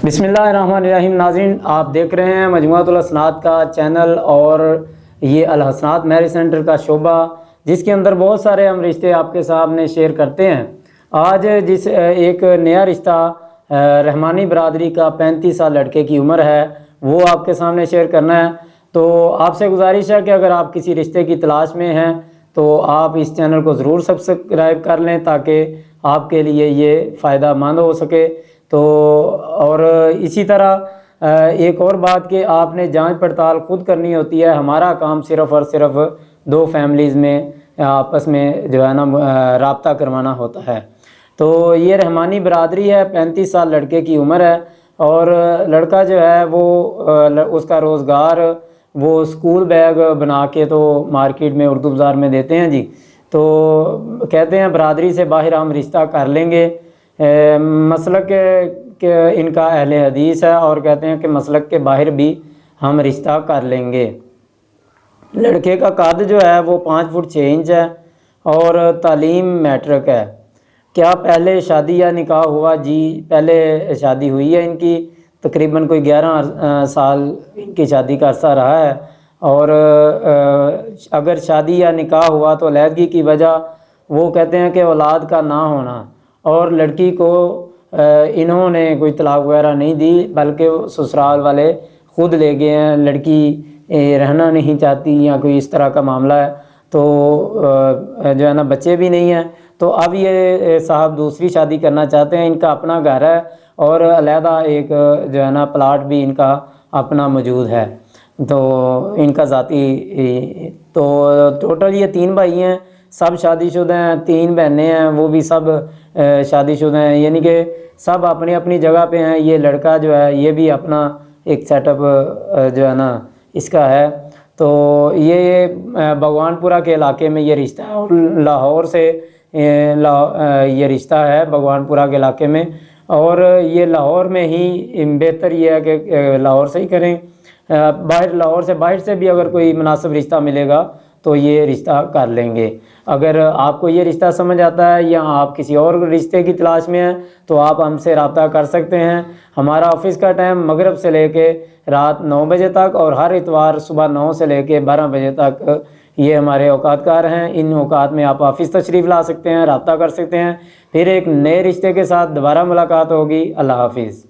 بسم اللہ الرحمن الرحیم۔ ناظرین، آپ دیکھ رہے ہیں مجموعۃ الحسنات کا چینل اور یہ الحسنات میرج سینٹر کا شعبہ، جس کے اندر بہت سارے ہم رشتے آپ کے سامنے شیئر کرتے ہیں۔ آج جس ایک نیا رشتہ رحمانی برادری کا 35 سال لڑکے کی عمر ہے، وہ آپ کے سامنے شیئر کرنا ہے۔ تو آپ سے گزارش ہے کہ اگر آپ کسی رشتے کی تلاش میں ہیں تو آپ اس چینل کو ضرور سبسکرائب کر لیں تاکہ آپ کے لیے یہ فائدہ مند ہو سکے۔ تو اور اسی طرح ایک اور بات کہ آپ نے جانچ پڑتال خود کرنی ہوتی ہے۔ ہمارا کام صرف اور صرف دو فیملیز میں آپس میں جو ہے نا رابطہ کروانا ہوتا ہے۔ تو یہ رحمانی برادری ہے، 35 سال لڑکے کی عمر ہے، اور لڑکا جو ہے وہ اس کا روزگار وہ اسکول بیگ بنا کے تو مارکیٹ میں اردو بازار میں دیتے ہیں جی۔ تو کہتے ہیں برادری سے باہر ہم رشتہ کر لیں گے۔ مسلک کہ ان کا اہل حدیث ہے، اور کہتے ہیں کہ مسلک کے باہر بھی ہم رشتہ کر لیں گے۔ لڑکے کا قد جو ہے وہ 5 فٹ 6 انچ ہے، اور تعلیم میٹرک ہے۔ کیا پہلے شادی یا نکاح ہوا؟ جی پہلے شادی ہوئی ہے ان کی، تقریباً کوئی 11 سال ان کی شادی کا عرصہ رہا ہے۔ اور اگر شادی یا نکاح ہوا تو علیحدگی کی وجہ وہ کہتے ہیں کہ اولاد کا نہ ہونا، اور لڑکی کو انہوں نے کوئی طلاق وغیرہ نہیں دی، بلکہ سسرال والے خود لے گئے ہیں۔ لڑکی رہنا نہیں چاہتی یا کوئی اس طرح کا معاملہ ہے، تو جو ہے نا بچے بھی نہیں ہیں، تو اب یہ صاحب دوسری شادی کرنا چاہتے ہیں۔ ان کا اپنا گھر ہے اور علیحدہ ایک جو ہے نا پلاٹ بھی ان کا اپنا موجود ہے، تو ان کا ذاتی۔ تو ٹوٹل یہ 3 بھائی ہیں، سب شادی شدہ ہیں۔ 3 بہنیں ہیں، وہ بھی سب شادی شدہ ہیں، یعنی کہ سب اپنی اپنی جگہ پہ ہیں۔ یہ لڑکا جو ہے یہ بھی اپنا ایک سیٹ اپ جو ہے نا اس کا ہے۔ تو یہ بھگوان پورہ کے علاقے میں یہ رشتہ ہے، اور لاہور سے یہ رشتہ ہے بھگوان پورہ کے علاقے میں، اور یہ لاہور میں ہی بہتر یہ ہے کہ لاہور سے ہی کریں۔ لاہور سے باہر سے بھی اگر کوئی مناسب رشتہ ملے گا تو یہ رشتہ کر لیں گے۔ اگر آپ کو یہ رشتہ سمجھ آتا ہے یا آپ کسی اور رشتے کی تلاش میں ہیں تو آپ ہم سے رابطہ کر سکتے ہیں۔ ہمارا آفس کا ٹائم مغرب سے لے کے رات 9 بجے تک، اور ہر اتوار صبح 9 سے لے کے 12 بجے تک یہ ہمارے اوقات کار ہیں۔ ان اوقات میں آپ آفس تشریف لا سکتے ہیں، رابطہ کر سکتے ہیں۔ پھر ایک نئے رشتے کے ساتھ دوبارہ ملاقات ہوگی۔ اللہ حافظ۔